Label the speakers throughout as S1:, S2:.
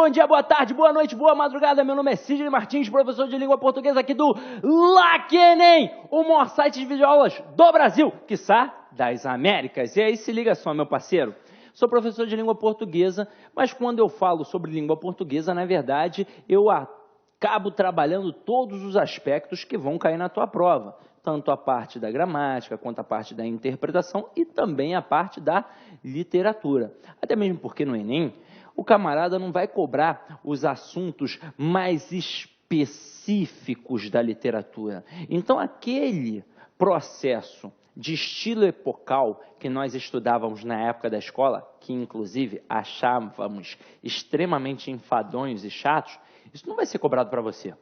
S1: bom dia, boa tarde, boa noite, boa madrugada. Meu nome é Sidney Martins, professor de língua portuguesa aqui do LACENEM, o maior site de videoaulas do Brasil, quiçá das Américas. E aí se liga só, meu parceiro. Sou professor de língua portuguesa, mas quando eu falo sobre língua portuguesa, na verdade, eu acabo trabalhando todos os aspectos que vão cair na tua prova. Tanto a parte da gramática, quanto a parte da interpretação e também a parte da literatura. Até mesmo porque no Enem, o camarada não vai cobrar os assuntos mais específicos da literatura. Então, aquele processo de estilo epocal que nós estudávamos na época da escola, que inclusive achávamos extremamente enfadonhos e chatos, isso não vai ser cobrado para você.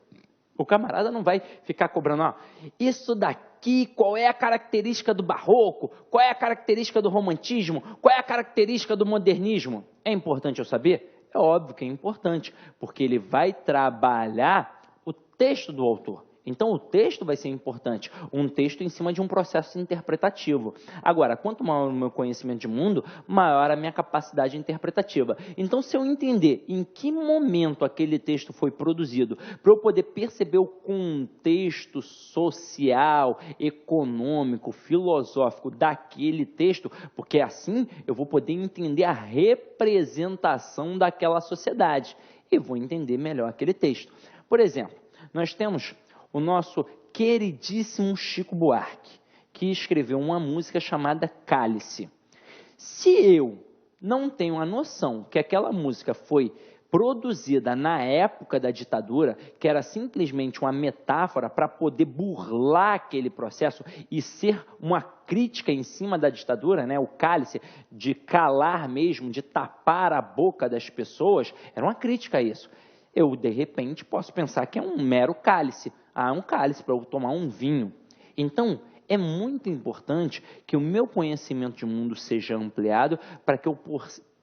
S1: O camarada não vai ficar cobrando, ó, isso daqui, qual é a característica do barroco, qual é a característica do romantismo, qual é a característica do modernismo. É importante eu saber? É óbvio que é importante, porque ele vai trabalhar o texto do autor. Então, o texto vai ser importante, um texto em cima de um processo interpretativo. Agora, quanto maior o meu conhecimento de mundo, maior a minha capacidade interpretativa. Então, se eu entender em que momento aquele texto foi produzido, para eu poder perceber o contexto social, econômico, filosófico daquele texto, porque assim eu vou poder entender a representação daquela sociedade e vou entender melhor aquele texto. Por exemplo, nós temos o nosso queridíssimo Chico Buarque, que escreveu uma música chamada Cálice. Se eu não tenho a noção que aquela música foi produzida na época da ditadura, que era simplesmente uma metáfora para poder burlar aquele processo e ser uma crítica em cima da ditadura, né? O cálice, de calar mesmo, de tapar a boca das pessoas, era uma crítica a isso. Eu, de repente, posso pensar que é um mero cálice. Um cálice para eu tomar um vinho. Então, é muito importante que o meu conhecimento de mundo seja ampliado para que eu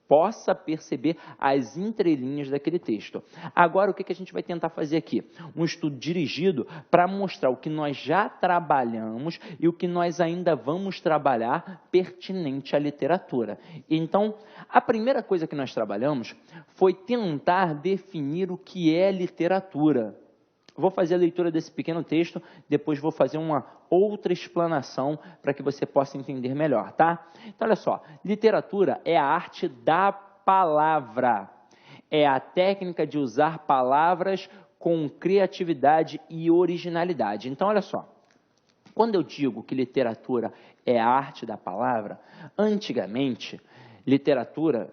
S1: possa perceber as entrelinhas daquele texto. Agora, o que a gente vai tentar fazer aqui? Um estudo dirigido para mostrar o que nós já trabalhamos e o que nós ainda vamos trabalhar pertinente à literatura. Então, a primeira coisa que nós trabalhamos foi tentar definir o que é literatura. Vou fazer a leitura desse pequeno texto, depois vou fazer uma outra explanação para que você possa entender melhor, tá? Então, olha só, literatura é a arte da palavra, é a técnica de usar palavras com criatividade e originalidade. Então, olha só, quando eu digo que literatura é a arte da palavra, antigamente, literatura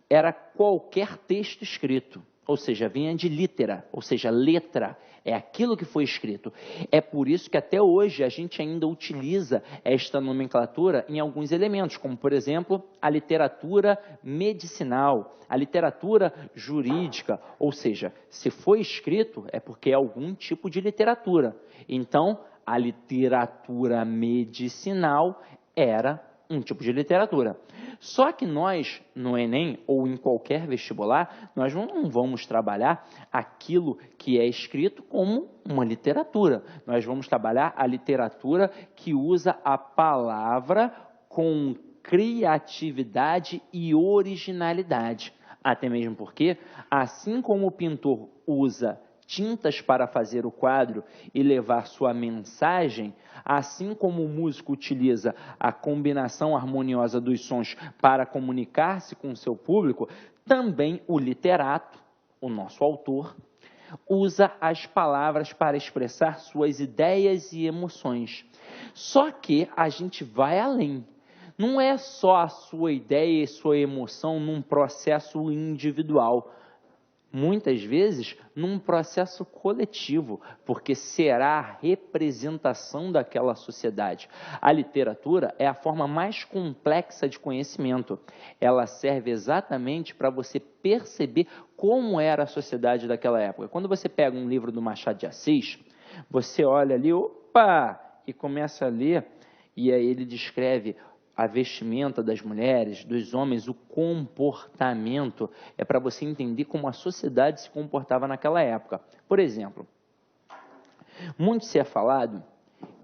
S1: era qualquer texto escrito. Ou seja, vinha de litera, ou seja, letra, é aquilo que foi escrito. É por isso que até hoje a gente ainda utiliza esta nomenclatura em alguns elementos, como, por exemplo, a literatura medicinal, a literatura jurídica, ou seja, se foi escrito é porque é algum tipo de literatura. Então, a literatura medicinal era um tipo de literatura. Só que nós, no Enem ou em qualquer vestibular, nós não vamos trabalhar aquilo que é escrito como uma literatura. Nós vamos trabalhar a literatura que usa a palavra com criatividade e originalidade. Até mesmo porque, assim como o pintor usa tintas para fazer o quadro e levar sua mensagem, assim como o músico utiliza a combinação harmoniosa dos sons para comunicar-se com o seu público, também o literato, o nosso autor, usa as palavras para expressar suas ideias e emoções. Só que a gente vai além. Não é só a sua ideia e sua emoção num processo individual, muitas vezes num processo coletivo, porque será a representação daquela sociedade. A literatura é a forma mais complexa de conhecimento. Ela serve exatamente para você perceber como era a sociedade daquela época. Quando você pega um livro do Machado de Assis, você olha ali, opa, e começa a ler, e aí ele descreve a vestimenta das mulheres, dos homens, o comportamento, é para você entender como a sociedade se comportava naquela época. Por exemplo, muito se é falado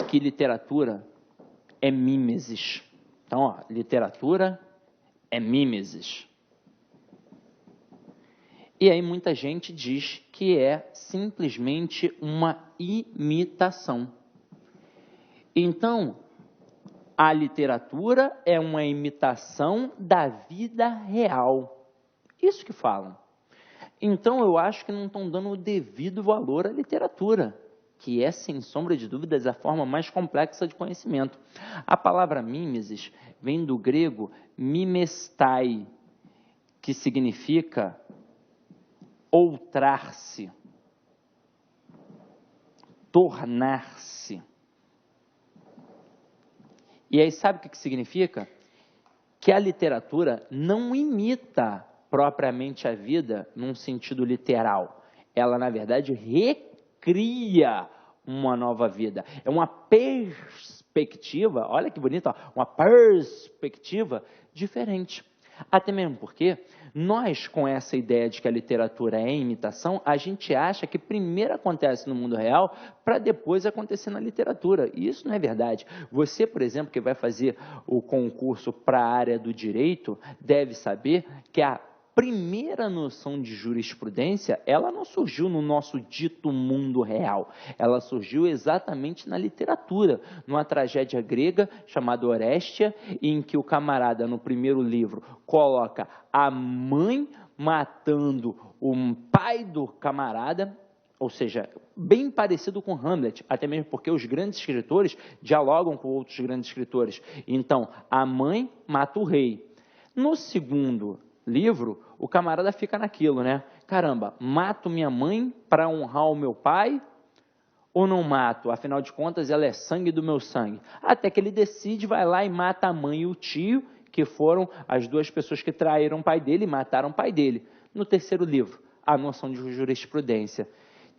S1: que literatura é mimesis. Então, ó, literatura é mimesis. E aí muita gente diz que é simplesmente uma imitação. Então, a literatura é uma imitação da vida real. Isso que falam. Então, eu acho que não estão dando o devido valor à literatura, que é, sem sombra de dúvidas, a forma mais complexa de conhecimento. A palavra mimesis vem do grego mimestai, que significa outrar-se, tornar-se. E aí sabe o que significa? Que a literatura não imita propriamente a vida num sentido literal. Ela, na verdade, recria uma nova vida. É uma perspectiva, olha que bonito, ó, uma perspectiva diferente. Até mesmo porque nós, com essa ideia de que a literatura é imitação, a gente acha que primeiro acontece no mundo real para depois acontecer na literatura. E isso não é verdade. Você, por exemplo, que vai fazer o concurso para a área do direito, deve saber que a primeira noção de jurisprudência, ela não surgiu no nosso dito mundo real. Ela surgiu exatamente na literatura, numa tragédia grega chamada Orestia, em que o camarada, no primeiro livro, coloca a mãe matando o pai do camarada, ou seja, bem parecido com Hamlet, até mesmo porque os grandes escritores dialogam com outros grandes escritores. Então, a mãe mata o rei. No segundo livro, o camarada fica naquilo, né? Caramba, mato minha mãe para honrar o meu pai ou não mato? Afinal de contas, ela é sangue do meu sangue. Até que ele decide, vai lá e mata a mãe e o tio, que foram as duas pessoas que traíram o pai dele e mataram o pai dele. No terceiro livro, a noção de jurisprudência.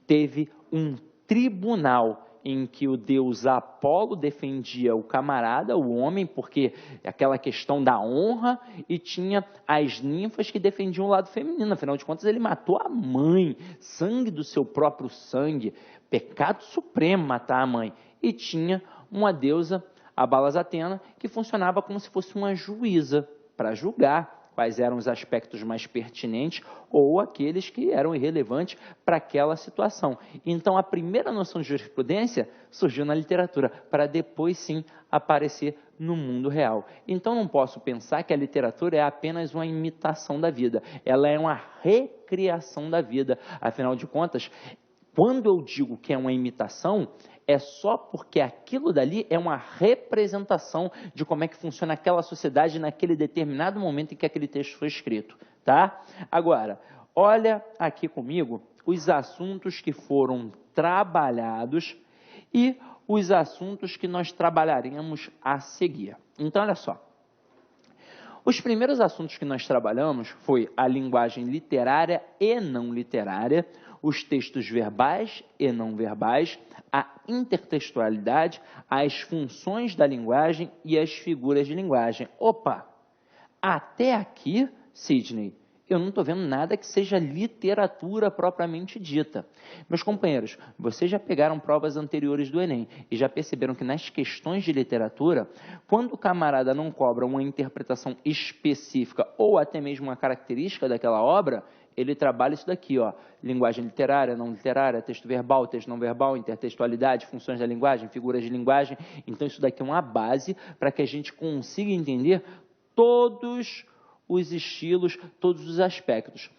S1: Teve um tribunal em que o deus Apolo defendia o camarada, o homem, porque aquela questão da honra, e tinha as ninfas que defendiam o lado feminino. Afinal de contas, ele matou a mãe, sangue do seu próprio sangue, pecado supremo matar a mãe. E tinha uma deusa, a Balas Atena, que funcionava como se fosse uma juíza para julgar quais eram os aspectos mais pertinentes ou aqueles que eram irrelevantes para aquela situação. Então, a primeira noção de jurisprudência surgiu na literatura, para depois, sim, aparecer no mundo real. Então, não posso pensar que a literatura é apenas uma imitação da vida. Ela é uma recriação da vida. Afinal de contas, quando eu digo que é uma imitação, é só porque aquilo dali é uma representação de como é que funciona aquela sociedade naquele determinado momento em que aquele texto foi escrito, tá? Agora, olha aqui comigo os assuntos que foram trabalhados e os assuntos que nós trabalharemos a seguir. Então, olha só. Os primeiros assuntos que nós trabalhamos foi a linguagem literária e não literária, os textos verbais e não verbais, a intertextualidade, as funções da linguagem e as figuras de linguagem. Opa! Até aqui, Sidney, eu não estou vendo nada que seja literatura propriamente dita. Meus companheiros, vocês já pegaram provas anteriores do Enem e já perceberam que nas questões de literatura, quando o camarada não cobra uma interpretação específica ou até mesmo uma característica daquela obra, ele trabalha isso daqui, ó, linguagem literária, não literária, texto verbal, texto não verbal, intertextualidade, funções da linguagem, figuras de linguagem. Então, isso daqui é uma base para que a gente consiga entender todos os estilos, todos os aspectos.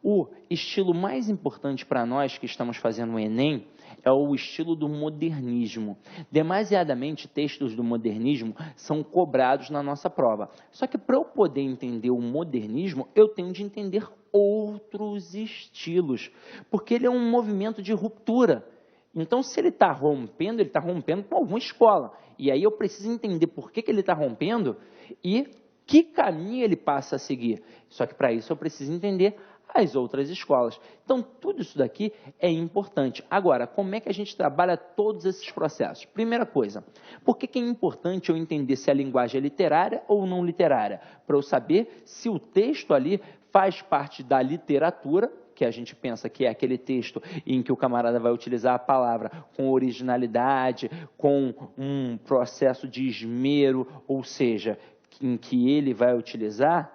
S1: O estilo mais importante para nós que estamos fazendo o Enem é o estilo do modernismo. Demasiadamente, textos do modernismo são cobrados na nossa prova. Só que para eu poder entender o modernismo, eu tenho de entender outros estilos, porque ele é um movimento de ruptura. Então, se ele está rompendo com alguma escola. E aí eu preciso entender por que ele está rompendo e que caminho ele passa a seguir. Só que para isso eu preciso entender as outras escolas. Então, tudo isso daqui é importante. Agora, como é que a gente trabalha todos esses processos? Primeira coisa, por que é importante eu entender se a linguagem é literária ou não literária? Para eu saber se o texto ali faz parte da literatura, que a gente pensa que é aquele texto em que o camarada vai utilizar a palavra com originalidade, com um processo de esmero, ou seja, em que ele vai utilizar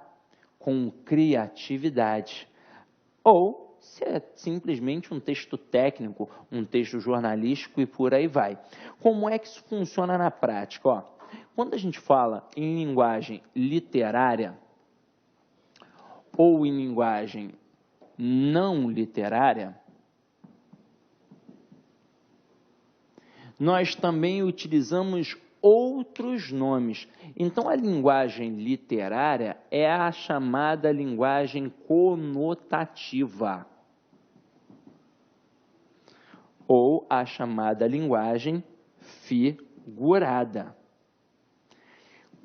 S1: com criatividade. Ou se é simplesmente um texto técnico, um texto jornalístico e por aí vai. Como é que isso funciona na prática? Ó, quando a gente fala em linguagem literária ou em linguagem não literária, nós também utilizamos outros nomes. Então, a linguagem literária é a chamada linguagem conotativa, ou a chamada linguagem figurada.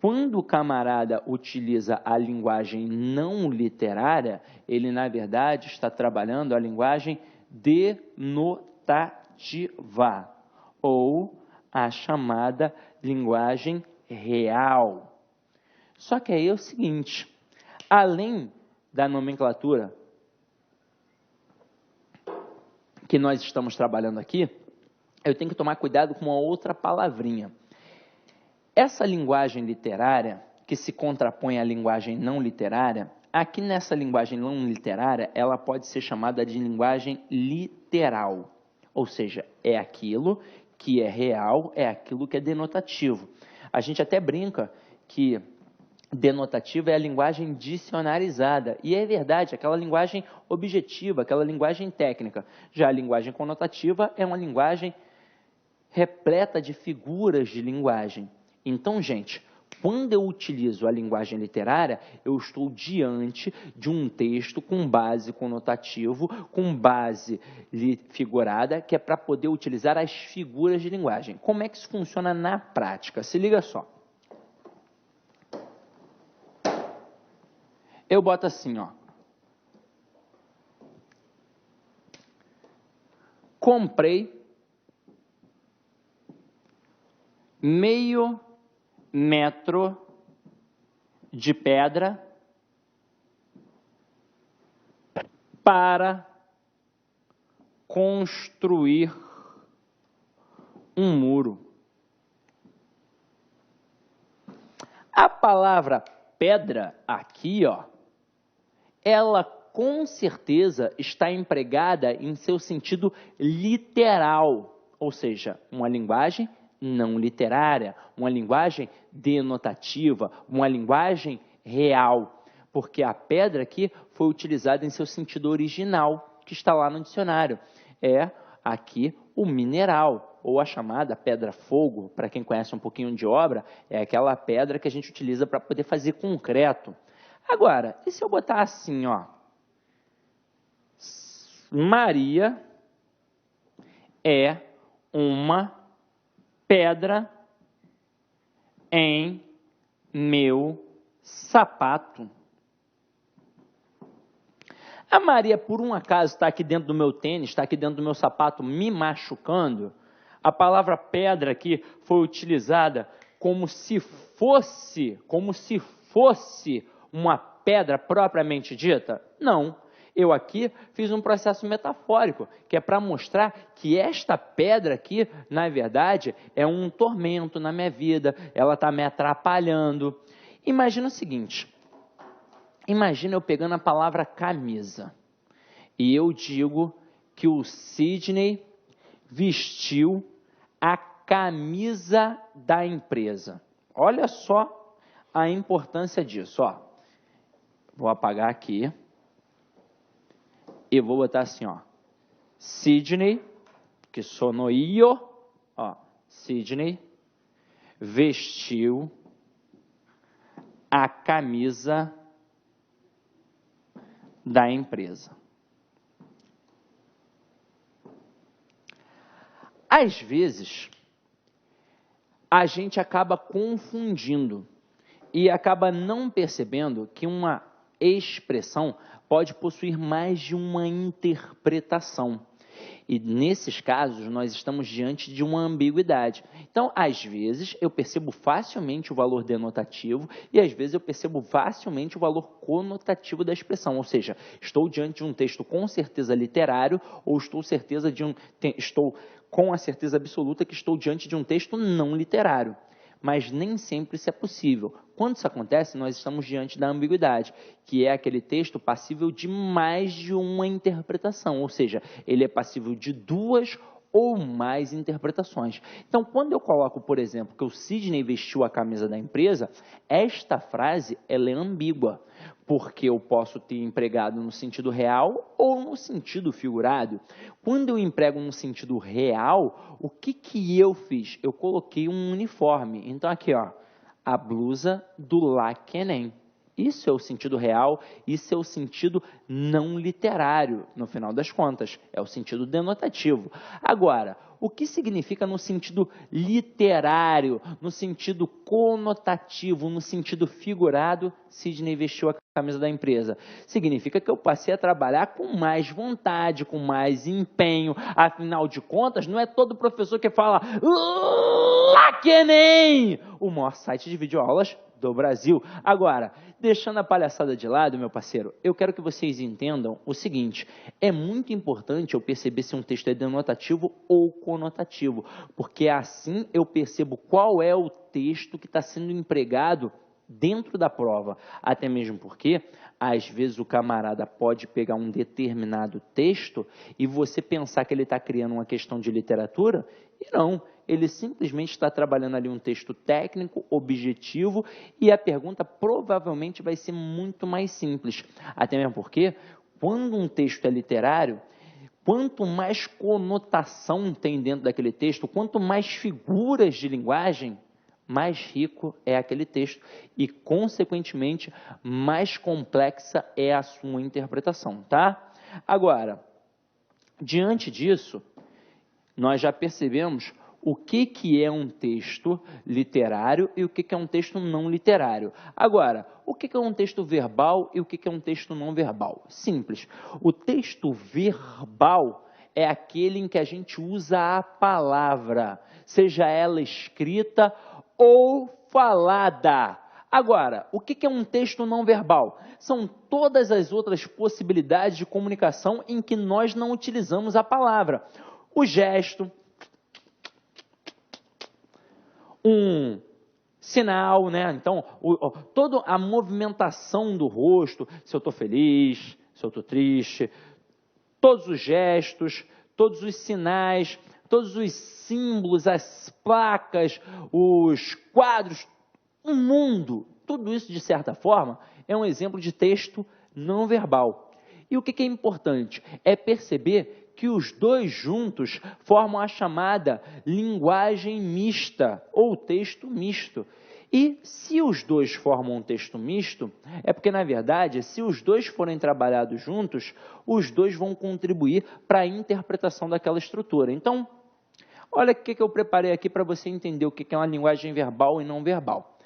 S1: Quando o camarada utiliza a linguagem não literária, ele, na verdade, está trabalhando a linguagem denotativa, ou a chamada linguagem real. Só que aí é o seguinte, além da nomenclatura que nós estamos trabalhando aqui, eu tenho que tomar cuidado com uma outra palavrinha. Essa linguagem literária, que se contrapõe à linguagem não literária, aqui nessa linguagem não literária, ela pode ser chamada de linguagem literal, ou seja, é aquilo que é real, é aquilo que é denotativo. A gente até brinca que denotativo é a linguagem dicionarizada, e é verdade, aquela linguagem objetiva, aquela linguagem técnica. Já a linguagem conotativa é uma linguagem repleta de figuras de linguagem. Então, gente, quando eu utilizo a linguagem literária, eu estou diante de um texto com base conotativo, com base figurada, que é para poder utilizar as figuras de linguagem. Como é que isso funciona na prática? Se liga só. Eu boto assim, ó. Comprei meio metro de pedra para construir um muro. A palavra pedra aqui, ó, ela com certeza está empregada em seu sentido literal, ou seja, uma linguagem não literária, uma linguagem denotativa, uma linguagem real, porque a pedra aqui foi utilizada em seu sentido original, que está lá no dicionário. É aqui o mineral, ou a chamada pedra-fogo, para quem conhece um pouquinho de obra, é aquela pedra que a gente utiliza para poder fazer concreto. Agora, e se eu botar assim, ó? Maria é uma pedra em meu sapato. A Maria, por um acaso, está aqui dentro do meu tênis, está aqui dentro do meu sapato, me machucando. A palavra pedra aqui foi utilizada como se fosse uma pedra propriamente dita? Não. Eu aqui fiz um processo metafórico, que é para mostrar que esta pedra aqui, na verdade, é um tormento na minha vida, ela está me atrapalhando. Imagina o seguinte, imagina eu pegando a palavra camisa, e eu digo que o Sidney vestiu a camisa da empresa. Olha só a importância disso, ó. Vou apagar aqui. E vou botar assim, ó, Sidney, que sono io, ó, Sidney vestiu a camisa da empresa. Às vezes, a gente acaba confundindo e acaba não percebendo que uma expressão pode possuir mais de uma interpretação. E nesses casos, nós estamos diante de uma ambiguidade. Então, às vezes, eu percebo facilmente o valor denotativo e às vezes eu percebo facilmente o valor conotativo da expressão. Ou seja, estou diante de um texto com certeza literário ou estou com a certeza absoluta que estou diante de um texto não literário. mas nem sempre isso é possível. Quando isso acontece, nós estamos diante da ambiguidade, que é aquele texto passível de mais de uma interpretação, ou seja, ele é passível de duas ou mais interpretações. Então, quando eu coloco, por exemplo, que o Sidney vestiu a camisa da empresa, esta frase ela é ambígua, porque eu posso ter empregado no sentido real ou no sentido figurado. Quando eu emprego no sentido real, o que eu fiz? Eu coloquei um uniforme. Então, aqui, ó, a blusa do Lakenem. Isso é o sentido real, isso é o sentido não literário, no final das contas, é o sentido denotativo. Agora, o que significa no sentido literário, no sentido conotativo, no sentido figurado, Sidney vestiu a camisa da empresa? Significa que eu passei a trabalhar com mais vontade, com mais empenho, afinal de contas, não é todo professor que fala Lakenem, o maior site de videoaulas do Brasil. Agora, deixando a palhaçada de lado, meu parceiro, eu quero que vocês entendam o seguinte, é muito importante eu perceber se um texto é denotativo ou conotativo, porque assim eu percebo qual é o texto que está sendo empregado dentro da prova, até mesmo porque, às vezes, o camarada pode pegar um determinado texto e você pensar que ele está criando uma questão de literatura, e não, ele simplesmente está trabalhando ali um texto técnico, objetivo, e a pergunta provavelmente vai ser muito mais simples. Até mesmo porque, quando um texto é literário, quanto mais conotação tem dentro daquele texto, quanto mais figuras de linguagem, mais rico é aquele texto e, consequentemente, mais complexa é a sua interpretação, tá? Agora, diante disso, nós já percebemos o que é um texto literário e o que é um texto não literário. Agora, o que é um texto verbal e o que é um texto não verbal? Simples. O texto verbal é aquele em que a gente usa a palavra, seja ela escrita ou falada. Agora, o que é um texto não verbal? São todas as outras possibilidades de comunicação em que nós não utilizamos a palavra. O gesto, um sinal, né? Então, toda a movimentação do rosto, se eu estou feliz, se eu estou triste, todos os gestos, todos os sinais, todos os símbolos, as placas, os quadros, o mundo, tudo isso, de certa forma, é um exemplo de texto não verbal. E o que é importante? É perceber que os dois juntos formam a chamada linguagem mista, ou texto misto. E se os dois formam um texto misto, é porque, na verdade, se os dois forem trabalhados juntos, os dois vão contribuir para a interpretação daquela estrutura. Então, olha o que eu preparei aqui para você entender o que é uma linguagem verbal e não verbal.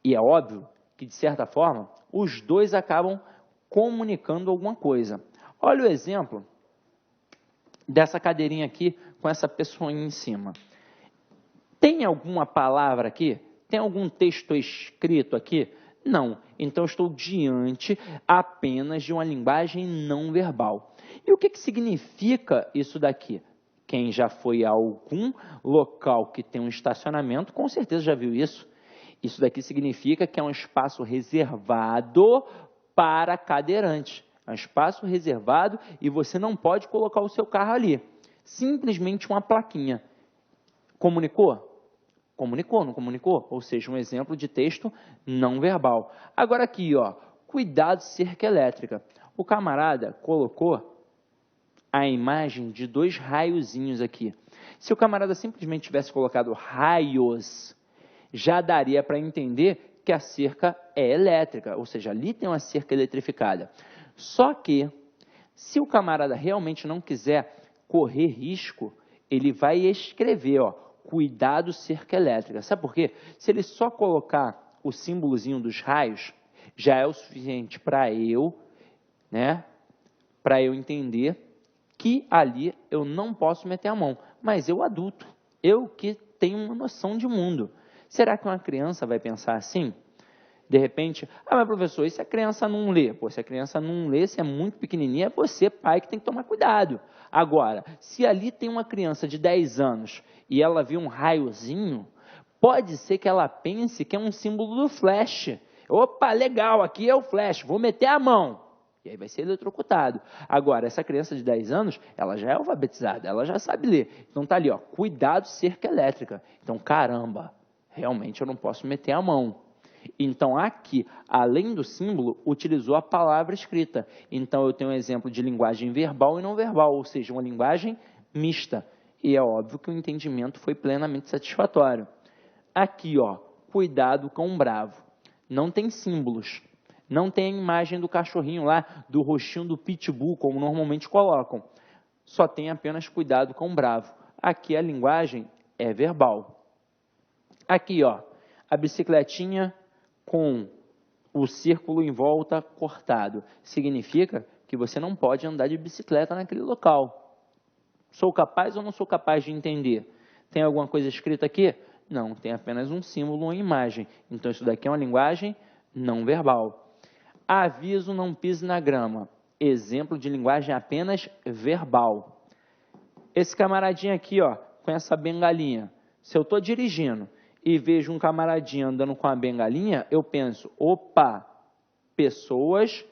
S1: E é óbvio que, de certa forma, os dois acabam comunicando alguma coisa. Olha o exemplo dessa cadeirinha aqui com essa pessoinha em cima. Tem alguma palavra aqui? Tem algum texto escrito aqui? Não. Então, eu estou diante apenas de uma linguagem não verbal. E o que significa isso daqui? Quem já foi a algum local que tem um estacionamento, com certeza já viu isso. Isso daqui significa que é um espaço reservado para cadeirantes. É um espaço reservado e você não pode colocar o seu carro ali. Simplesmente uma plaquinha. Comunicou? Comunicou, não comunicou? Ou seja, um exemplo de texto não verbal. Agora aqui, ó, cuidado cerca elétrica. O camarada colocou a imagem de dois raiozinhos aqui. Se o camarada simplesmente tivesse colocado raios, já daria para entender que a cerca é elétrica, ou seja, ali tem uma cerca eletrificada. Só que, se o camarada realmente não quiser correr risco, ele vai escrever, ó, cuidado cerca elétrica. Sabe por quê? Se ele só colocar o símbolozinho dos raios, já é o suficiente para eu, né, para eu entender que ali eu não posso meter a mão. Mas eu adulto, eu que tenho uma noção de mundo. Será que uma criança vai pensar assim? De repente, mas professor, e se a criança não lê? Pô, se a criança não lê, se é muito pequenininha, é você, pai, que tem que tomar cuidado. Agora, se ali tem uma criança de 10 anos e ela vê um raiozinho, pode ser que ela pense que é um símbolo do flash. Opa, legal, aqui é o flash, vou meter a mão. E aí vai ser eletrocutado. Agora, essa criança de 10 anos, ela já é alfabetizada, ela já sabe ler. Então tá ali, ó, cuidado, cerca elétrica. Então, caramba, realmente eu não posso meter a mão. Então, aqui, além do símbolo, utilizou a palavra escrita. Então, eu tenho um exemplo de linguagem verbal e não verbal, ou seja, uma linguagem mista. E é óbvio que o entendimento foi plenamente satisfatório. Aqui, ó, cuidado com o bravo. Não tem símbolos. Não tem a imagem do cachorrinho lá, do rostinho do pitbull, como normalmente colocam. Só tem apenas cuidado com o bravo. Aqui a linguagem é verbal. Aqui, ó, a bicicletinha com o círculo em volta cortado. Significa que você não pode andar de bicicleta naquele local. Sou capaz ou não sou capaz de entender? Tem alguma coisa escrita aqui? Não, tem apenas um símbolo ou imagem. Então, isso daqui é uma linguagem não verbal. Aviso, não pise na grama. Exemplo de linguagem apenas verbal. Esse camaradinho aqui, ó, com essa bengalinha. Se eu estou dirigindo e vejo um camaradinho andando com a bengalinha, eu penso, opa, pessoas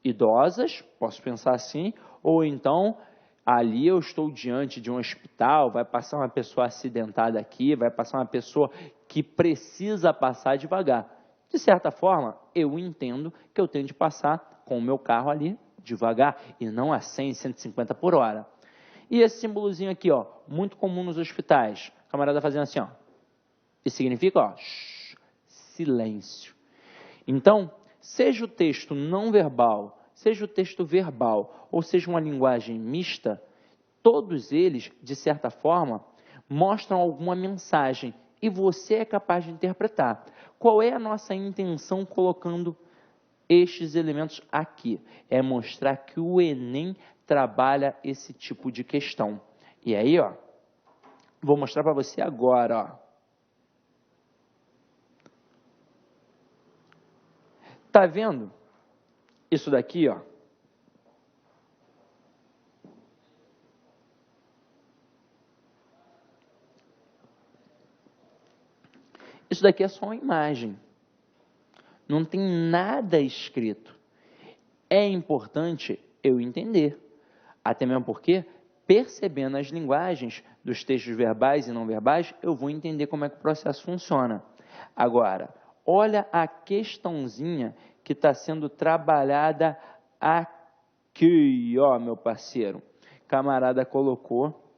S1: idosas, posso pensar assim, ou então, ali eu estou diante de um hospital, vai passar uma pessoa acidentada aqui, vai passar uma pessoa que precisa passar devagar. De certa forma, eu entendo que eu tenho de passar com o meu carro ali devagar e não a 100, 150 por hora. E esse símbolozinho aqui, ó, muito comum nos hospitais. O camarada fazendo assim, ó. Isso significa, ó, silêncio. Então, seja o texto não verbal, seja o texto verbal, ou seja uma linguagem mista, todos eles, de certa forma, mostram alguma mensagem e você é capaz de interpretar. Qual é a nossa intenção colocando estes elementos aqui? É mostrar que o Enem trabalha esse tipo de questão. E aí, ó, vou mostrar para você agora, ó. Tá vendo isso daqui, ó? Isso daqui é só uma imagem. Não tem nada escrito. É importante eu entender. Até mesmo porque, percebendo as linguagens dos textos verbais e não verbais, eu vou entender como é que o processo funciona. Agora, olha a questãozinha que está sendo trabalhada aqui, ó, meu parceiro. Camarada colocou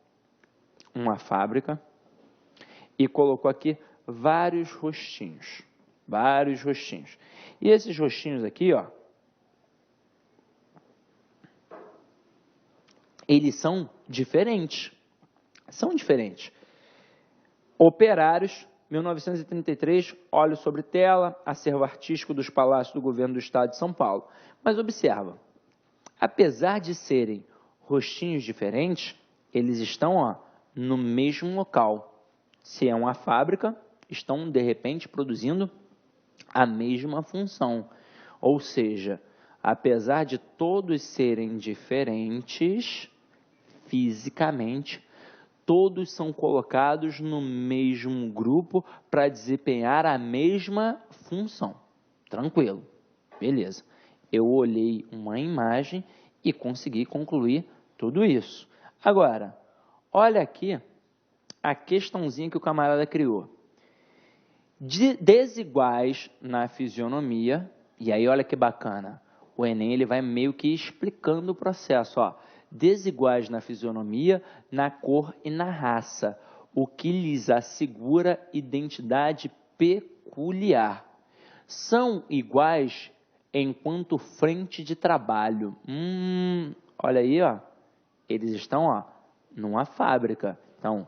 S1: uma fábrica e colocou aqui vários rostinhos. Vários rostinhos. E esses rostinhos aqui, ó, eles são diferentes. São diferentes. Operários, 1933, óleo sobre tela, acervo artístico dos palácios do governo do estado de São Paulo. Mas observa, apesar de serem rostinhos diferentes, eles estão, ó, no mesmo local. Se é uma fábrica, estão, de repente, produzindo a mesma função. Ou seja, apesar de todos serem diferentes fisicamente, todos são colocados no mesmo grupo para desempenhar a mesma função. Tranquilo, beleza. Eu olhei uma imagem e consegui concluir tudo isso. Agora, olha aqui a questãozinha que o camarada criou. Desiguais na fisionomia, e aí olha que bacana, o Enem ele vai meio que explicando o processo, ó. Desiguais na fisionomia, na cor e na raça, o que lhes assegura identidade peculiar. São iguais enquanto frente de trabalho. Olha aí, ó, eles estão, ó, numa fábrica. Então,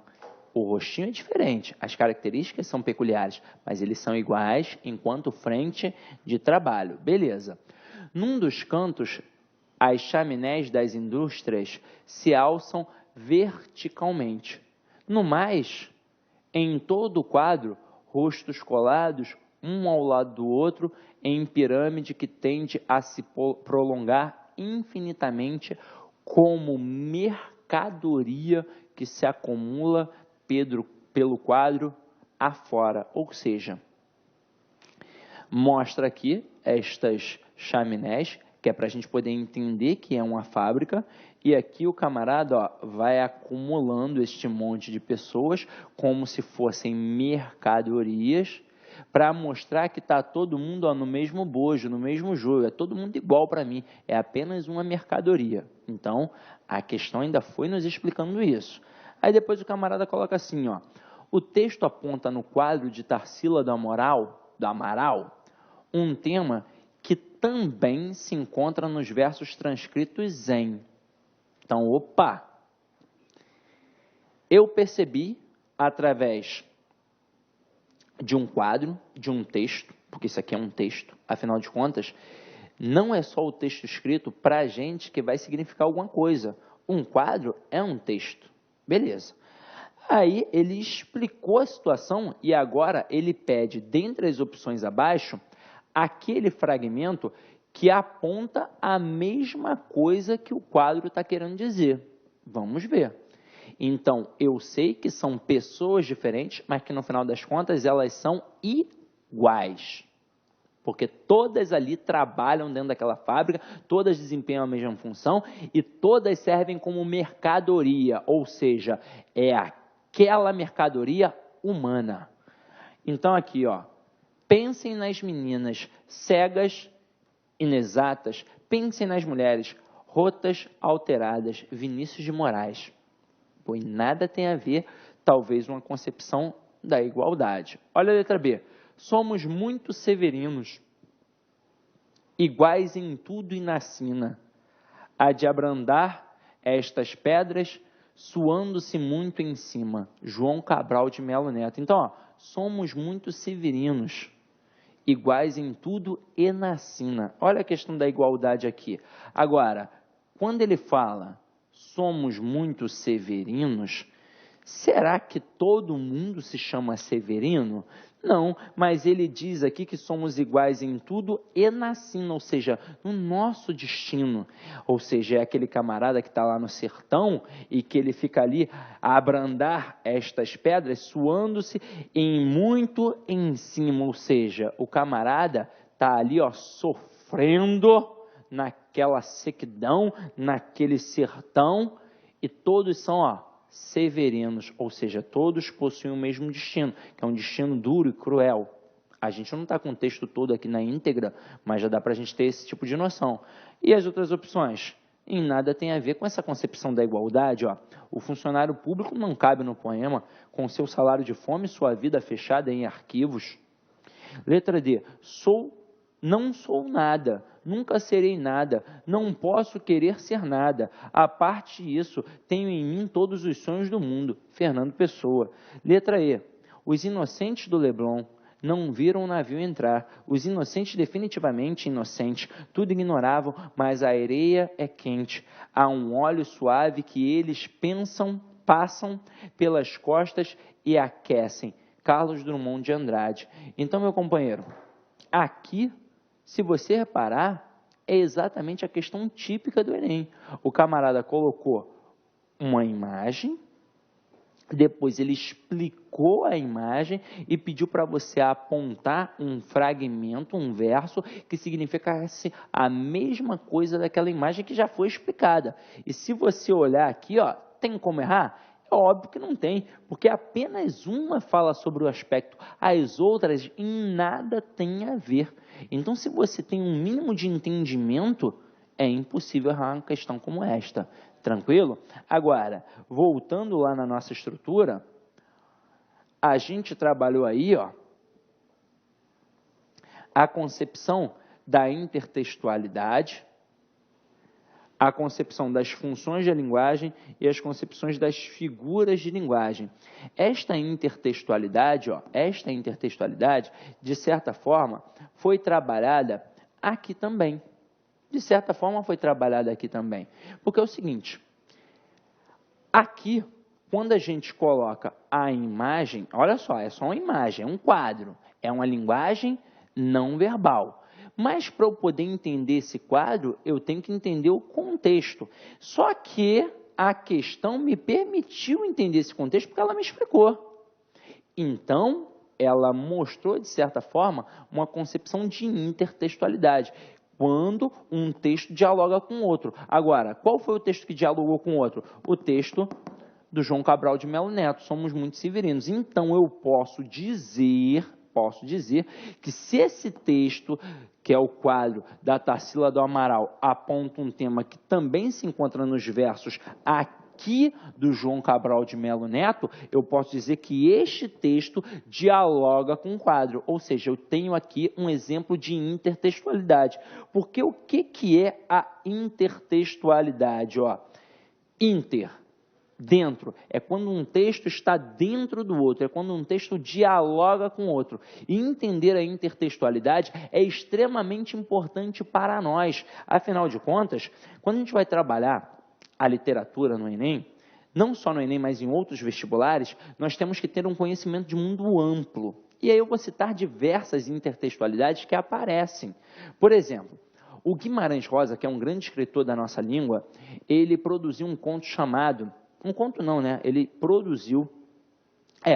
S1: o rostinho é diferente, as características são peculiares, mas eles são iguais enquanto frente de trabalho. Beleza. Num dos cantos, as chaminés das indústrias se alçam verticalmente. No mais, em todo o quadro, rostos colados, um ao lado do outro, em pirâmide que tende a se prolongar infinitamente como mercadoria que se acumula pelo quadro afora, ou seja, mostra aqui estas chaminés, que é para a gente poder entender que é uma fábrica, e aqui o camarada vai acumulando este monte de pessoas como se fossem mercadorias, para mostrar que está todo mundo no mesmo bojo, no mesmo joio, é todo mundo igual para mim, é apenas uma mercadoria. Então, a questão ainda foi nos explicando isso. Aí depois o camarada coloca assim, o texto aponta no quadro de Tarsila do Amaral, um tema que também se encontra nos versos transcritos em. Então, opa! Eu percebi através de um quadro, de um texto, porque isso aqui é um texto, afinal de contas, não é só o texto escrito para a gente que vai significar alguma coisa. Um quadro é um texto. Beleza. Aí ele explicou a situação e agora ele pede, dentre as opções abaixo, aquele fragmento que aponta a mesma coisa que o quadro está querendo dizer. Vamos ver. Então, eu sei que são pessoas diferentes, mas que no final das contas elas são iguais. Porque todas ali trabalham dentro daquela fábrica, todas desempenham a mesma função e todas servem como mercadoria, ou seja, é aquela mercadoria humana. Então aqui, pensem nas meninas cegas, inexatas, pensem nas mulheres rotas, alteradas, Vinícius de Moraes. Pois nada tem a ver, talvez, uma concepção da igualdade. Olha a letra B. Somos muito severinos, iguais em tudo e na sina, há de abrandar estas pedras, suando-se muito em cima. João Cabral de Melo Neto. Então, somos muito severinos, iguais em tudo e na sina. Olha a questão da igualdade aqui. Agora, quando ele fala somos muito severinos, será que todo mundo se chama Severino? Não, mas ele diz aqui que somos iguais em tudo e na sina, ou seja, no nosso destino. Ou seja, é aquele camarada que está lá no sertão e que ele fica ali a abrandar estas pedras, suando-se em muito em cima. Ou seja, o camarada está ali sofrendo naquela sequidão, naquele sertão, e todos são severinos, ou seja, todos possuem o mesmo destino, que é um destino duro e cruel. A gente não está com o texto todo aqui na íntegra, mas já dá para a gente ter esse tipo de noção. E as outras opções? Em nada tem a ver com essa concepção da igualdade. O funcionário público não cabe no poema, com seu salário de fome e sua vida fechada em arquivos. Letra D. Não sou nada, nunca serei nada, não posso querer ser nada. A parte disso, tenho em mim todos os sonhos do mundo. Fernando Pessoa. Letra E. Os inocentes do Leblon não viram o navio entrar. Os inocentes, definitivamente inocentes, tudo ignoravam, mas a areia é quente. Há um óleo suave que eles passam pelas costas e aquecem. Carlos Drummond de Andrade. Então, meu companheiro, aqui, se você reparar, é exatamente a questão típica do Enem. O camarada colocou uma imagem, depois ele explicou a imagem e pediu para você apontar um fragmento, um verso, que significasse a mesma coisa daquela imagem que já foi explicada. E se você olhar aqui, tem como errar? É óbvio que não tem, porque apenas uma fala sobre o aspecto, as outras em nada têm a ver. Então, se você tem um mínimo de entendimento, é impossível errar uma questão como esta. Tranquilo? Agora, voltando lá na nossa estrutura, a gente trabalhou aí, a concepção da intertextualidade, a concepção das funções da linguagem e as concepções das figuras de linguagem. Esta intertextualidade, de certa forma, foi trabalhada aqui também. Porque é o seguinte, aqui, quando a gente coloca a imagem, olha só, é só uma imagem, é um quadro, é uma linguagem não verbal. Mas para eu poder entender esse quadro, eu tenho que entender o contexto. Só que a questão me permitiu entender esse contexto porque ela me explicou. Então, ela mostrou, de certa forma, uma concepção de intertextualidade, quando um texto dialoga com o outro. Agora, qual foi o texto que dialogou com o outro? O texto do João Cabral de Melo Neto, Somos Muito Severinos. Então, eu posso dizer que se esse texto, que é o quadro da Tarsila do Amaral, aponta um tema que também se encontra nos versos aqui do João Cabral de Melo Neto, eu posso dizer que este texto dialoga com o quadro, ou seja, eu tenho aqui um exemplo de intertextualidade. Porque o que é a intertextualidade? Dentro, é quando um texto está dentro do outro, é quando um texto dialoga com o outro. E entender a intertextualidade é extremamente importante para nós. Afinal de contas, quando a gente vai trabalhar a literatura no Enem, não só no Enem, mas em outros vestibulares, nós temos que ter um conhecimento de mundo amplo. E aí eu vou citar diversas intertextualidades que aparecem. Por exemplo, o Guimarães Rosa, que é um grande escritor da nossa língua, ele produziu um conto chamado... Um conto não, né? Ele produziu...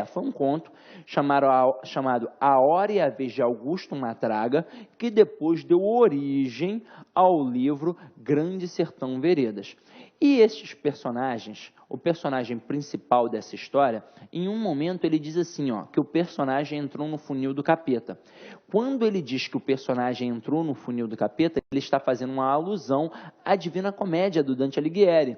S1: foi um conto chamado A Hora e a Vez de Augusto Matraga, que depois deu origem ao livro Grande Sertão Veredas. E estes personagens, o personagem principal dessa história, em um momento ele diz assim, que o personagem entrou no funil do capeta. Quando ele diz que o personagem entrou no funil do capeta, ele está fazendo uma alusão à Divina Comédia do Dante Alighieri.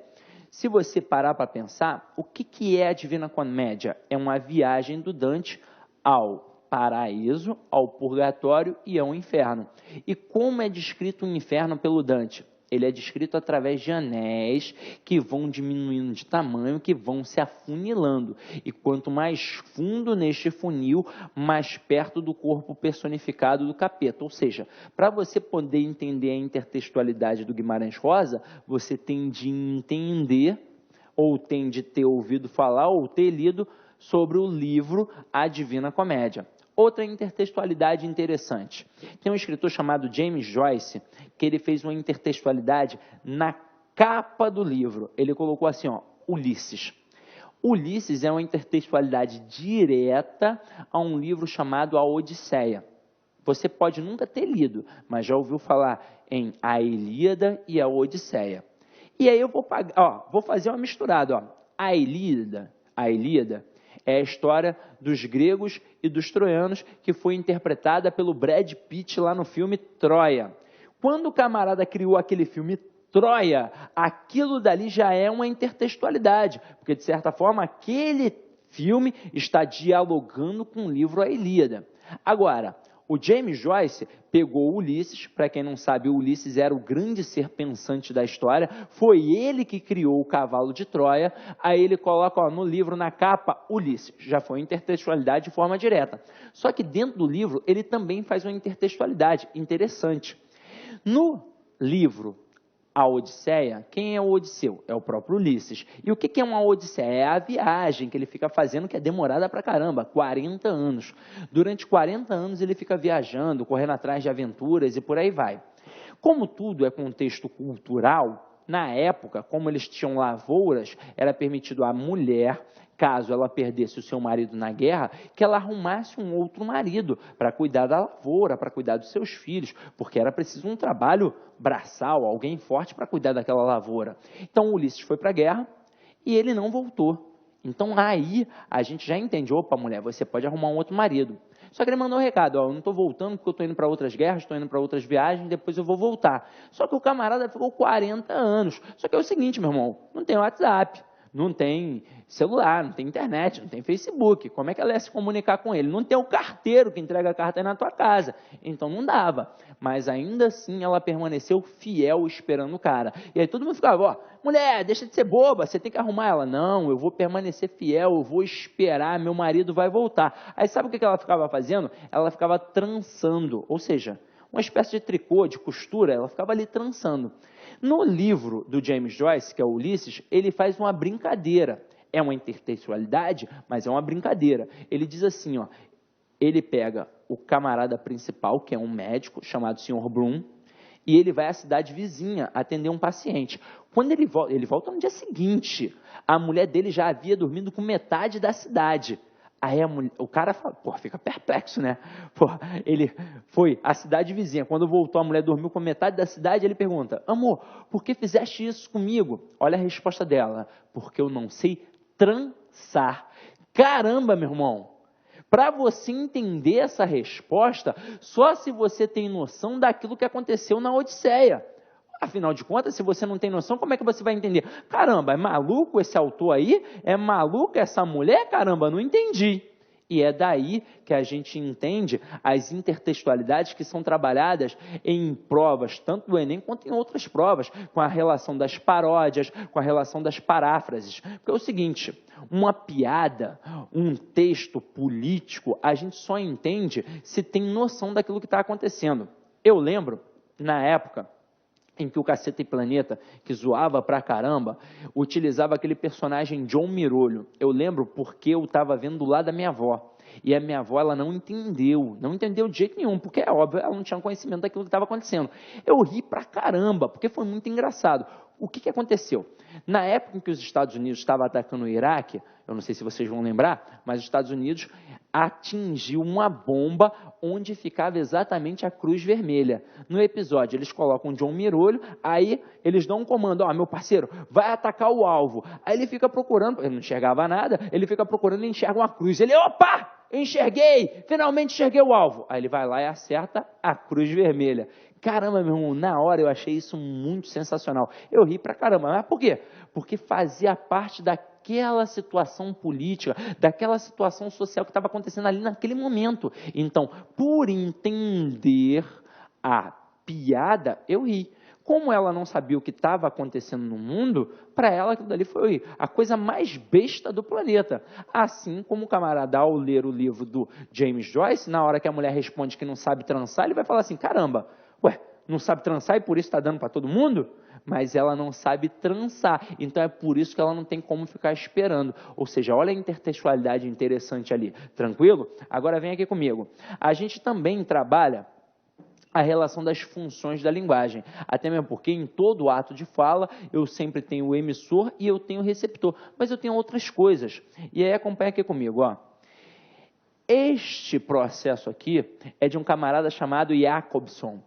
S1: Se você parar para pensar, o que é a Divina Comédia? É uma viagem do Dante ao paraíso, ao purgatório e ao inferno. E como é descrito o inferno pelo Dante? Ele é descrito através de anéis que vão diminuindo de tamanho, que vão se afunilando. E quanto mais fundo neste funil, mais perto do corpo personificado do capeta. Ou seja, para você poder entender a intertextualidade do Guimarães Rosa, você tem de entender, ou tem de ter ouvido falar, ou ter lido sobre o livro A Divina Comédia. Outra intertextualidade interessante. Tem um escritor chamado James Joyce, que ele fez uma intertextualidade na capa do livro. Ele colocou assim, Ulisses. Ulisses é uma intertextualidade direta a um livro chamado A Odisseia. Você pode nunca ter lido, mas já ouviu falar em A Ilíada e a Odisseia. E aí eu vou fazer uma misturada. A Ilíada é a história dos gregos e dos troianos, que foi interpretada pelo Brad Pitt lá no filme Troia. Quando o camarada criou aquele filme Troia, aquilo dali já é uma intertextualidade, porque de certa forma aquele filme está dialogando com o livro A Ilíada. Agora, o James Joyce pegou Ulisses, para quem não sabe, Ulisses era o grande ser pensante da história, foi ele que criou o cavalo de Troia, aí ele coloca no livro, na capa, Ulisses, já foi intertextualidade de forma direta. Só que dentro do livro, ele também faz uma intertextualidade interessante. No livro A Odisseia, quem é o Odisseu? É o próprio Ulisses. E o que é uma Odisseia? É a viagem que ele fica fazendo, que é demorada pra caramba, 40 anos. Durante 40 anos ele fica viajando, correndo atrás de aventuras e por aí vai. Como tudo é contexto cultural, na época, como eles tinham lavouras, era permitido à mulher, caso ela perdesse o seu marido na guerra, que ela arrumasse um outro marido para cuidar da lavoura, para cuidar dos seus filhos, porque era preciso um trabalho braçal, alguém forte para cuidar daquela lavoura. Então Ulisses foi para a guerra e ele não voltou. Então aí a gente já entende, opa, mulher, você pode arrumar um outro marido. Só que ele mandou um recado, eu não estou voltando porque eu estou indo para outras guerras, estou indo para outras viagens, depois eu vou voltar. Só que o camarada ficou 40 anos. Só que é o seguinte, meu irmão, não tem WhatsApp, não tem celular, não tem internet, não tem Facebook. Como é que ela ia se comunicar com ele? Não tem o carteiro que entrega a carta aí na tua casa. Então não dava. Mas ainda assim ela permaneceu fiel esperando o cara. E aí todo mundo ficava, mulher, deixa de ser boba, você tem que arrumar ela. Não, eu vou permanecer fiel, eu vou esperar, meu marido vai voltar. Aí sabe o que ela ficava fazendo? Ela ficava trançando, ou seja, uma espécie de tricô, de costura, ela ficava ali trançando. No livro do James Joyce, que é o Ulisses, ele faz uma brincadeira. É uma intertextualidade, mas é uma brincadeira. Ele diz assim, ele pega o camarada principal, que é um médico, chamado Sr. Bloom, e ele vai à cidade vizinha atender um paciente. Quando ele volta no dia seguinte, a mulher dele já havia dormido com metade da cidade. Aí o cara fala, pô, fica perplexo, né? Pô, ele foi à cidade vizinha. Quando voltou, a mulher dormiu com metade da cidade. Ele pergunta, amor, por que fizeste isso comigo? Olha a resposta dela, porque eu não sei trançar. Caramba, meu irmão! Para você entender essa resposta, só se você tem noção daquilo que aconteceu na Odisseia. Afinal de contas, se você não tem noção, como é que você vai entender? Caramba, é maluco esse autor aí? É maluca essa mulher? Caramba, não entendi. E é daí que a gente entende as intertextualidades que são trabalhadas em provas, tanto do Enem quanto em outras provas, com a relação das paródias, com a relação das paráfrases. Porque é o seguinte, uma piada, um texto político, a gente só entende se tem noção daquilo que está acontecendo. Eu lembro, na época em que o Caceta e Planeta, que zoava pra caramba, utilizava aquele personagem John Mirolho. Eu lembro porque eu estava vendo do lado da minha avó. E a minha avó, ela não entendeu de jeito nenhum, porque é óbvio, ela não tinha conhecimento daquilo que estava acontecendo. Eu ri pra caramba, porque foi muito engraçado. O que aconteceu? Na época em que os Estados Unidos estavam atacando o Iraque, eu não sei se vocês vão lembrar, mas os Estados Unidos atingiu uma bomba onde ficava exatamente a Cruz Vermelha. No episódio, eles colocam John Mirolho, aí eles dão um comando, ó, meu parceiro, vai atacar o alvo. Aí ele fica procurando, ele não enxergava nada, ele fica procurando e enxerga uma cruz. Ele, opa, eu enxerguei, finalmente enxerguei o alvo. Aí ele vai lá e acerta a Cruz Vermelha. Caramba, meu irmão, na hora eu achei isso muito sensacional. Eu ri pra caramba, mas por quê? Porque fazia parte daquela situação política, daquela situação social que estava acontecendo ali naquele momento. Então, por entender a piada, eu ri. Como ela não sabia o que estava acontecendo no mundo, para ela aquilo dali foi a coisa mais besta do planeta. Assim como o camarada, ao ler o livro do James Joyce, na hora que a mulher responde que não sabe trançar, ele vai falar assim, caramba, ué, não sabe trançar e por isso está dando para todo mundo? Mas ela não sabe trançar, então é por isso que ela não tem como ficar esperando. Ou seja, olha a intertextualidade interessante ali, tranquilo? Agora vem aqui comigo. A gente também trabalha a relação das funções da linguagem, até mesmo porque em todo ato de fala eu sempre tenho o emissor e eu tenho o receptor, mas eu tenho outras coisas. E aí acompanha aqui comigo, ó. Este processo aqui é de um camarada chamado Jacobson.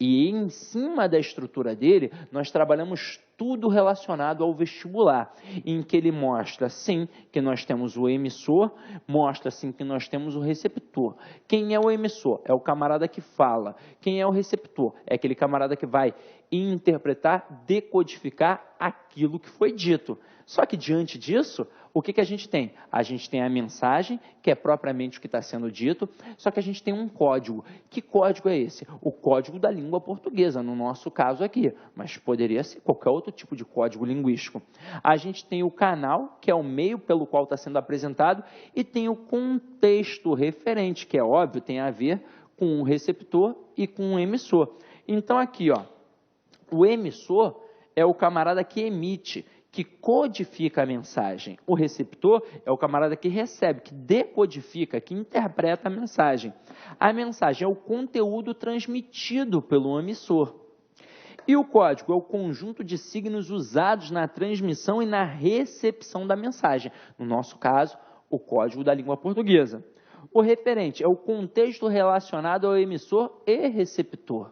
S1: E em cima da estrutura dele, nós trabalhamos tudo relacionado ao vestibular, em que ele mostra, sim, que nós temos o emissor, mostra, sim, que nós temos o receptor. Quem é o emissor? É o camarada que fala. Quem é o receptor? É aquele camarada que vai interpretar, decodificar aquilo que foi dito. Só que, diante disso, o que a gente tem? A gente tem a mensagem, que é propriamente o que está sendo dito, só que a gente tem um código. Que código é esse? O código da língua portuguesa, no nosso caso aqui, mas poderia ser qualquer outro tipo de código linguístico. A gente tem o canal, que é o meio pelo qual está sendo apresentado, e tem o contexto referente, que é óbvio, tem a ver com o receptor e com o emissor. Então, aqui, ó, o emissor é o camarada que emite, que codifica a mensagem. O receptor é o camarada que recebe, que decodifica, que interpreta a mensagem. A mensagem é o conteúdo transmitido pelo emissor. E o código é o conjunto de signos usados na transmissão e na recepção da mensagem. No nosso caso, o código da língua portuguesa. O referente é o contexto relacionado ao emissor e receptor.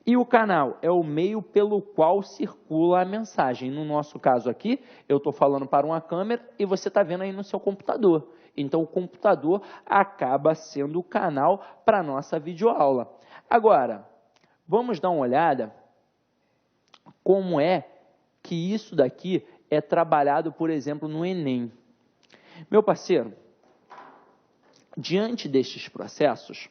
S1: E o canal é o meio pelo qual circula a mensagem. No nosso caso aqui, eu estou falando para uma câmera e você está vendo aí no seu computador. Então, o computador acaba sendo o canal para a nossa videoaula. Agora, vamos dar uma olhada como é que isso daqui é trabalhado, por exemplo, no Enem. Meu parceiro, diante destes processos,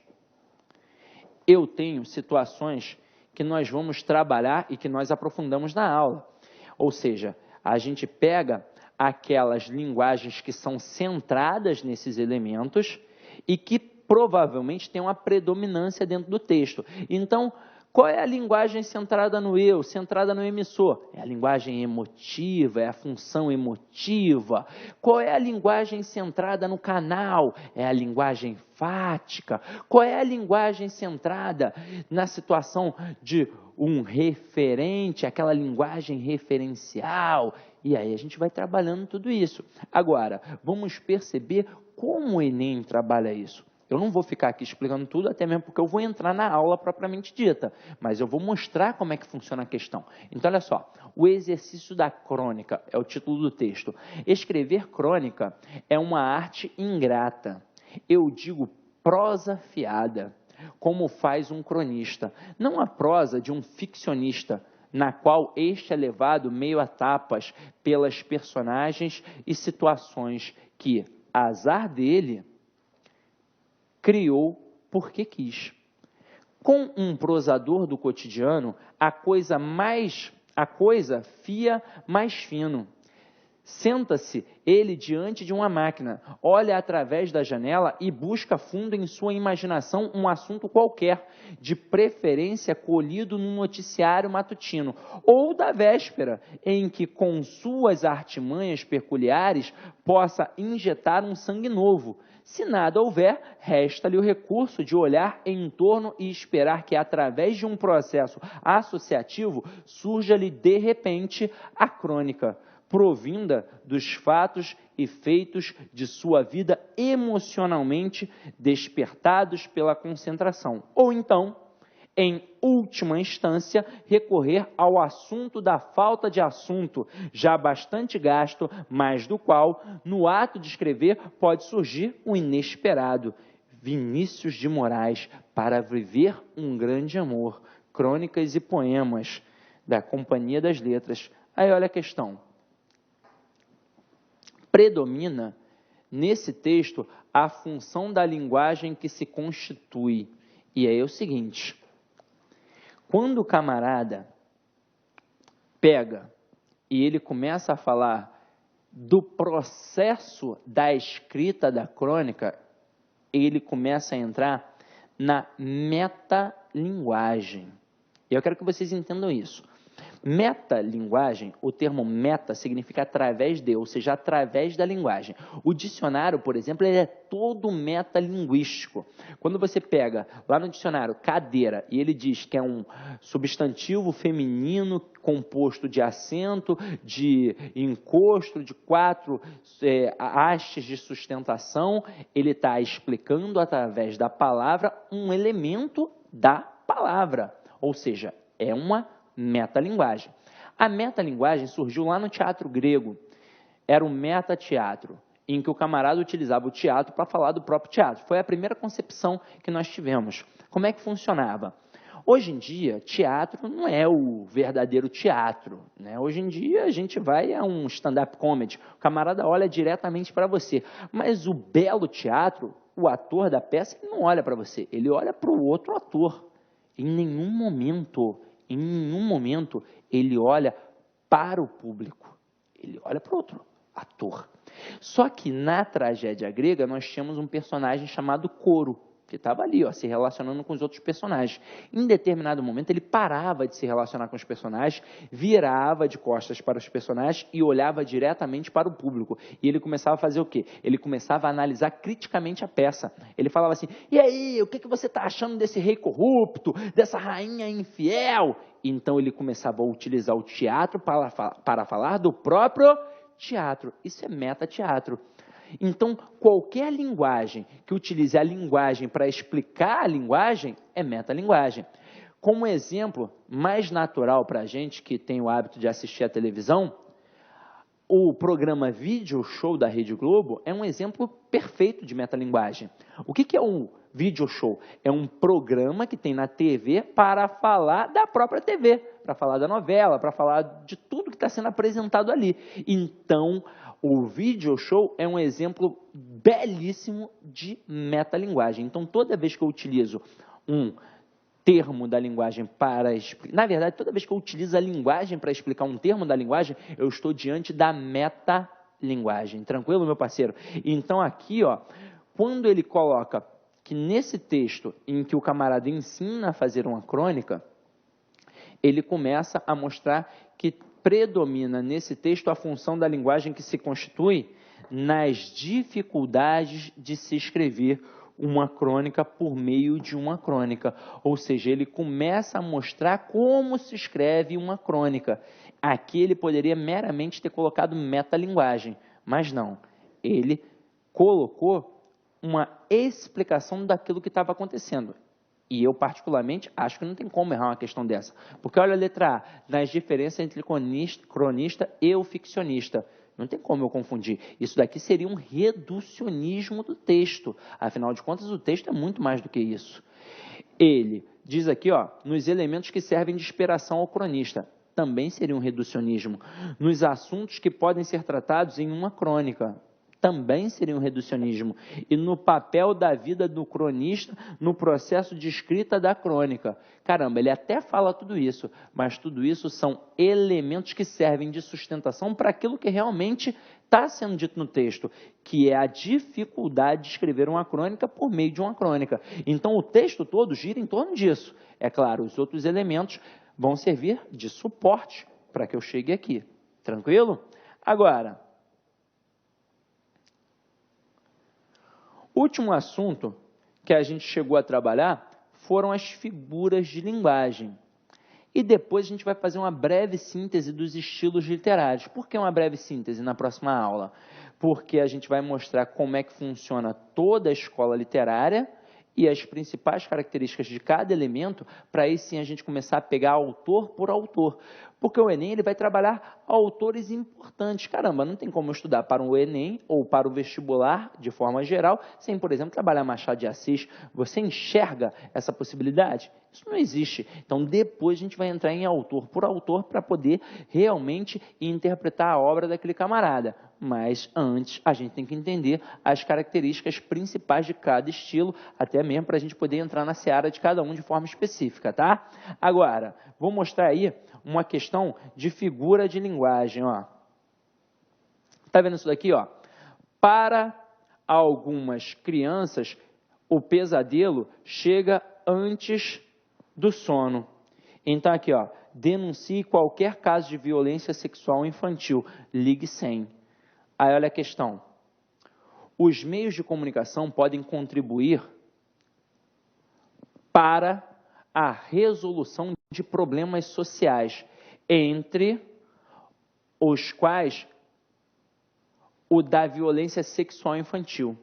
S1: eu tenho situações que nós vamos trabalhar e que nós aprofundamos na aula. Ou seja, a gente pega aquelas linguagens que são centradas nesses elementos e que provavelmente têm uma predominância dentro do texto. Então, qual é a linguagem centrada no eu, centrada no emissor? É a linguagem emotiva, é a função emotiva. Qual é a linguagem centrada no canal? É a linguagem fática. Qual é a linguagem centrada na situação de um referente, aquela linguagem referencial, e aí a gente vai trabalhando tudo isso. Agora, vamos perceber como o Enem trabalha isso. Eu não vou ficar aqui explicando tudo, até mesmo porque eu vou entrar na aula propriamente dita, mas eu vou mostrar como é que funciona a questão. Então, olha só, o exercício da crônica é o título do texto. Escrever crônica é uma arte ingrata, eu digo prosa fiada, como faz um cronista, não a prosa de um ficcionista, na qual este é levado meio a tapas pelas personagens e situações que, azar dele, criou porque quis. Com um prosador do cotidiano, a coisa fia mais fino. Senta-se ele diante de uma máquina, olha através da janela e busca fundo em sua imaginação um assunto qualquer, de preferência colhido num noticiário matutino, ou da véspera, em que com suas artimanhas peculiares possa injetar um sangue novo. Se nada houver, resta-lhe o recurso de olhar em torno e esperar que, através de um processo associativo, surja-lhe de repente a crônica, provinda dos fatos e feitos de sua vida emocionalmente despertados pela concentração. Ou então, em última instância, recorrer ao assunto da falta de assunto, já bastante gasto, mas do qual, no ato de escrever, pode surgir o inesperado. Vinícius de Moraes, para viver um grande amor. Crônicas e poemas, da Companhia das Letras. Aí olha a questão. Predomina, nesse texto, a função da linguagem que se constitui. E aí é o seguinte, quando o camarada pega e ele começa a falar do processo da escrita da crônica, ele começa a entrar na metalinguagem. E eu quero que vocês entendam isso. Metalinguagem, o termo meta significa através de, ou seja, através da linguagem. O dicionário, por exemplo, ele é todo metalinguístico. Quando você pega lá no dicionário cadeira e ele diz que é um substantivo feminino composto de acento, de encosto, de 4 hastes de sustentação, ele está explicando através da palavra um elemento da palavra, ou seja, é uma metalinguagem. A metalinguagem surgiu lá no teatro grego. Era o metateatro, em que o camarada utilizava o teatro para falar do próprio teatro. Foi a primeira concepção que nós tivemos. Como é que funcionava? Hoje em dia, teatro não é o verdadeiro teatro, né? Hoje em dia, a gente vai a um stand-up comedy. O camarada olha diretamente para você. Mas o belo teatro, o ator da peça, ele não olha para você. Ele olha para o outro ator. Em nenhum momento ele olha para o público, ele olha para o outro ator. Só que na tragédia grega nós tínhamos um personagem chamado Coro, que estava ali, ó, se relacionando com os outros personagens. Em determinado momento ele parava de se relacionar com os personagens, virava de costas para os personagens e olhava diretamente para o público. E ele começava a fazer o quê? Ele começava a analisar criticamente a peça. Ele falava assim, e aí, o que você está achando desse rei corrupto, dessa rainha infiel? Então ele começava a utilizar o teatro para falar do próprio teatro. Isso é metateatro. Então, qualquer linguagem que utilize a linguagem para explicar a linguagem é metalinguagem. Como exemplo mais natural para a gente que tem o hábito de assistir a televisão, o programa Video Show da Rede Globo é um exemplo perfeito de metalinguagem. O que é um video show? É um programa que tem na TV para falar da própria TV, para falar da novela, para falar de tudo que está sendo apresentado ali. Então, o video show é um exemplo belíssimo de metalinguagem. Então, toda vez que eu utilizo um termo da linguagem para explicar... Na verdade, toda vez que eu utilizo a linguagem para explicar um termo da linguagem, eu estou diante da metalinguagem. Tranquilo, meu parceiro? Então, aqui, ó, quando ele coloca que nesse texto em que o camarada ensina a fazer uma crônica, ele começa a mostrar que predomina nesse texto a função da linguagem que se constitui nas dificuldades de se escrever uma crônica por meio de uma crônica. Ou seja, ele começa a mostrar como se escreve uma crônica. Aqui ele poderia meramente ter colocado metalinguagem, mas não. Ele colocou uma explicação daquilo que estava acontecendo. E eu, particularmente, acho que não tem como errar uma questão dessa. Porque olha a letra A, nas diferenças entre cronista e o ficcionista. Não tem como eu confundir. Isso daqui seria um reducionismo do texto. Afinal de contas, o texto é muito mais do que isso. Ele diz aqui, ó, nos elementos que servem de inspiração ao cronista. Também seria um reducionismo. Nos assuntos que podem ser tratados em uma crônica. Também seria um reducionismo. E no papel da vida do cronista no processo de escrita da crônica. Caramba, ele até fala tudo isso, mas tudo isso são elementos que servem de sustentação para aquilo que realmente está sendo dito no texto, que é a dificuldade de escrever uma crônica por meio de uma crônica. Então, o texto todo gira em torno disso. É claro, os outros elementos vão servir de suporte para que eu chegue aqui. Tranquilo? Agora, o último assunto que a gente chegou a trabalhar foram as figuras de linguagem. E depois a gente vai fazer uma breve síntese dos estilos literários. Por que uma breve síntese na próxima aula? Porque a gente vai mostrar como é que funciona toda a escola literária e as principais características de cada elemento, para aí sim a gente começar a pegar autor por autor. Porque o Enem ele vai trabalhar autores importantes. Caramba, não tem como eu estudar para o Enem ou para o vestibular, de forma geral, sem, por exemplo, trabalhar Machado de Assis. Você enxerga essa possibilidade? Isso não existe. Então, depois a gente vai entrar em autor por autor para poder realmente interpretar a obra daquele camarada. Mas antes a gente tem que entender as características principais de cada estilo, até mesmo para a gente poder entrar na seara de cada um de forma específica, tá? Agora, vou mostrar aí uma questão de figura de linguagem, ó. Tá vendo isso daqui, ó? Para algumas crianças, o pesadelo chega antes do sono. Então aqui, ó, denuncie qualquer caso de violência sexual infantil, ligue 100. Aí olha a questão. Os meios de comunicação podem contribuir para a resolução de problemas sociais, entre os quais o da violência sexual infantil.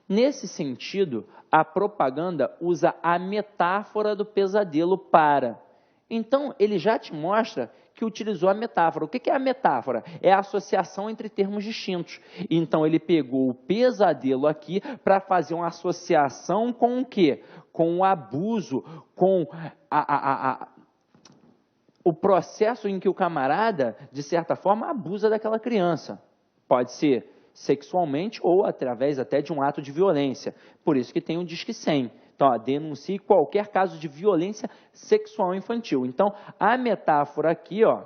S1: Nesse sentido, a propaganda usa a metáfora do pesadelo para. Então, ele já te mostra que utilizou a metáfora. O que é a metáfora? É a associação entre termos distintos. Então, ele pegou o pesadelo aqui para fazer uma associação com o quê? Com o abuso, com o processo em que o camarada, de certa forma, abusa daquela criança. Pode ser sexualmente ou através até de um ato de violência. Por isso que tem o Disque 100. Então, ó, denuncie qualquer caso de violência sexual infantil. Então, a metáfora aqui, ó,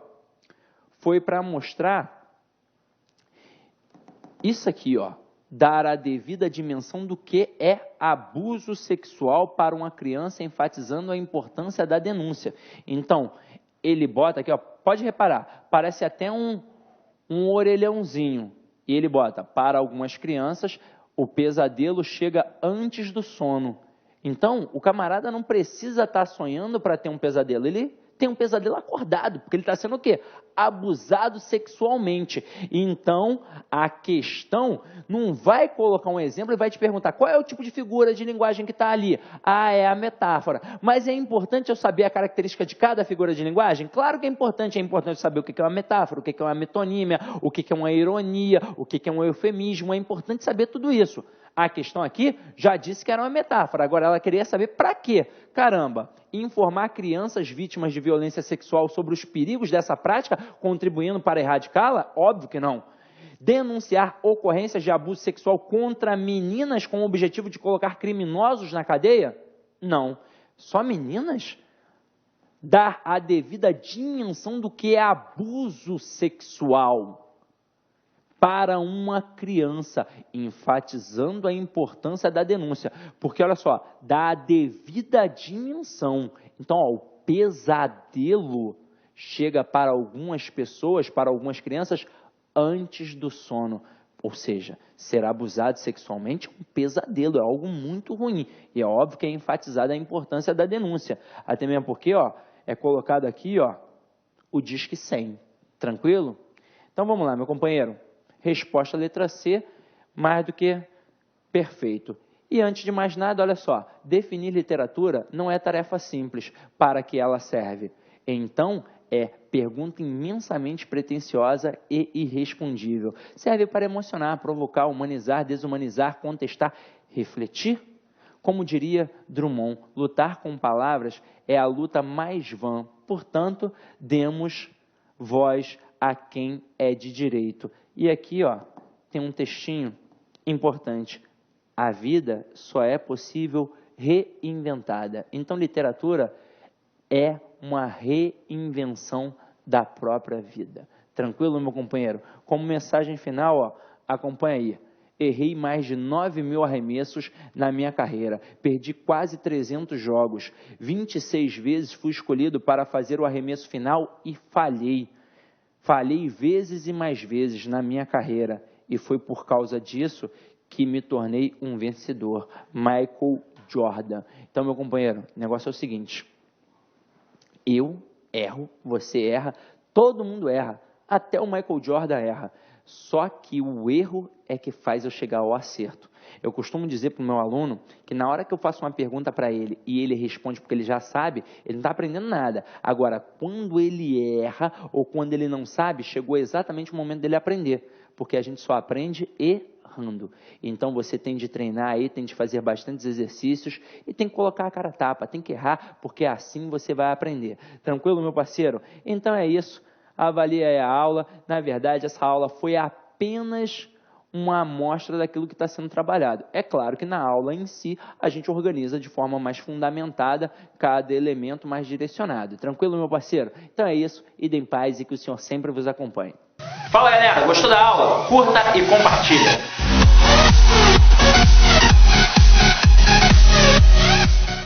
S1: foi para mostrar isso aqui, ó, dar a devida dimensão do que é abuso sexual para uma criança, enfatizando a importância da denúncia. Então, ele bota aqui, ó, pode reparar, parece até um orelhãozinho. E ele bota, para algumas crianças, o pesadelo chega antes do sono. Então, o camarada não precisa estar sonhando para ter um pesadelo. Ele tem um pesadelo acordado, porque ele está sendo o quê? Abusado sexualmente. Então, a questão não vai colocar um exemplo e vai te perguntar qual é o tipo de figura de linguagem que está ali. Ah, é a metáfora. Mas é importante eu saber a característica de cada figura de linguagem? Claro que é importante saber o que é uma metáfora, o que é uma metonímia, o que é uma ironia, o que é um eufemismo. É importante saber tudo isso. A questão aqui já disse que era uma metáfora, agora ela queria saber para quê? Caramba, informar crianças vítimas de violência sexual sobre os perigos dessa prática, contribuindo para erradicá-la? Óbvio que não. Denunciar ocorrências de abuso sexual contra meninas com o objetivo de colocar criminosos na cadeia? Não. Só meninas? Dar a devida dimensão do que é abuso sexual para uma criança, enfatizando a importância da denúncia. Porque, olha só, dá a devida dimensão. Então, ó, o pesadelo chega para algumas pessoas, para algumas crianças, antes do sono. Ou seja, Ser abusado sexualmente é um pesadelo, é algo muito ruim. E é óbvio que é enfatizada a importância da denúncia. Até mesmo porque, ó, é colocado aqui, ó, o Disque 100. Tranquilo? Então vamos lá, meu companheiro. Resposta letra C, mais do que perfeito. E antes de mais nada, olha só, definir literatura não é tarefa simples. Para que ela serve? Então, é pergunta imensamente pretensiosa e irrespondível. Serve para emocionar, provocar, humanizar, desumanizar, contestar, refletir. Como diria Drummond, lutar com palavras é a luta mais vã. Portanto, demos voz a quem é de direito. E aqui, ó, tem um textinho importante. A vida só é possível reinventada. Então, literatura é uma reinvenção da própria vida. Tranquilo, meu companheiro? Como mensagem final, ó, acompanha aí. Errei mais de 9.000 arremessos na minha carreira. Perdi quase 300 jogos. 26 vezes fui escolhido para fazer o arremesso final e falhei. Falhei vezes e mais vezes na minha carreira. E foi por causa disso que me tornei um vencedor. Michael Jordan. Então, meu companheiro, o negócio é o seguinte. Eu erro, você erra, todo mundo erra. Até o Michael Jordan erra. Só que o erro é que faz eu chegar ao acerto. Eu costumo dizer para o meu aluno que na hora que eu faço uma pergunta para ele e ele responde porque ele já sabe, ele não está aprendendo nada. Agora, quando ele erra ou quando ele não sabe, chegou exatamente o momento dele aprender. Porque a gente só aprende errando. Então, você tem de treinar aí, tem de fazer bastantes exercícios e tem que colocar a cara a tapa, tem que errar, porque assim você vai aprender. Tranquilo, meu parceiro? Então é isso. Avalie aí a aula. Na verdade, essa aula foi apenas uma amostra daquilo que está sendo trabalhado. É claro que na aula em si, a gente organiza de forma mais fundamentada cada elemento mais direcionado. Tranquilo, meu parceiro? Então é isso. Ide em paz e que o Senhor sempre vos acompanhe. Fala, galera. Gostou da aula? Curta e compartilha.